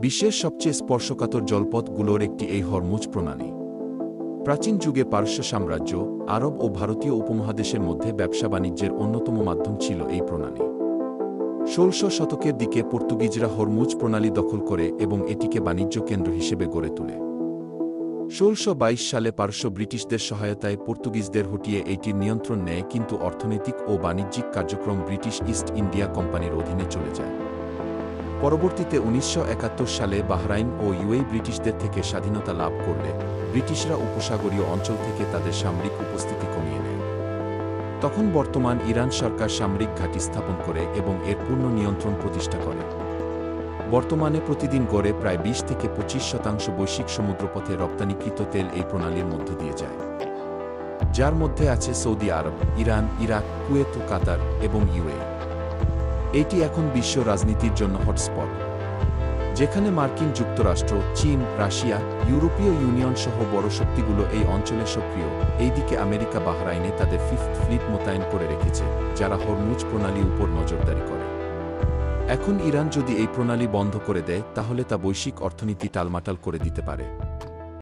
বিশ্বের সবচেয়ে স্পর্শকাতর জলপথগুলোর একটি এই হরমুজ প্রণালী। প্রাচীন যুগে পারস্য সাম্রাজ্য, আরব ও ভারতীয় উপমহাদেশের মধ্যে ব্যবসা-বাণিজ্যের অন্যতম মাধ্যম ছিল এই প্রণালী। ১৬শ শতকের দিকে পর্তুগিজরা হরমুজ প্রণালী দখল করে এবং এটিকে বাণিজ্য কেন্দ্র হিসেবে গড়ে তোলে। ১৬২২ সালে পারস্য ব্রিটিশদের সহায়তায় পর্তুগিজদের হটিয়ে এইটির নিয়ন্ত্রণ নেয়, কিন্তু অর্থনৈতিক ও বাণিজ্যিক কার্যক্রম ব্রিটিশ ইস্ট ইন্ডিয়া কোম্পানির অধীনে চলে যায়। পরবর্তীতে ১৯৭১ সালে বাহরাইন ও ইউএই ব্রিটিশদের থেকে স্বাধীনতা লাভ করলে ব্রিটিশরা উপসাগরীয় অঞ্চল থেকে তাদের সামরিক উপস্থিতি কমিয়ে নেয়। তখন বর্তমান ইরান সরকার সামরিক ঘাঁটি স্থাপন করে এবং এর পূর্ণ নিয়ন্ত্রণ প্রতিষ্ঠা করে। বর্তমানে প্রতিদিন গড়ে প্রায় ২০-২৫% বৈশ্বিক সমুদ্রপথে রপ্তানিকৃত তেল এই প্রণালীর মধ্য দিয়ে যায়, যার মধ্যে আছে সৌদি আরব, ইরান, ইরাক, কুয়েত, কাতার এবং ইউএই। এটি এখন বিশ্ব রাজনীতির জন্য হটস্পট, যেখানে মার্কিন যুক্তরাষ্ট্র, চীন, রাশিয়া, ইউরোপীয় ইউনিয়ন সহ বড় শক্তিগুলো এই অঞ্চলে সক্রিয়। এইদিকে আমেরিকা বাহরাইনে তাদের ফিফথ ফ্লিট মোতায়েন করে রেখেছে, যারা হরমুজ প্রণালীর উপর নজরদারি করে। এখন ইরান যদি এই প্রণালী বন্ধ করে দেয়, তাহলে তা বৈশ্বিক অর্থনীতি টালমাটাল করে দিতে পারে।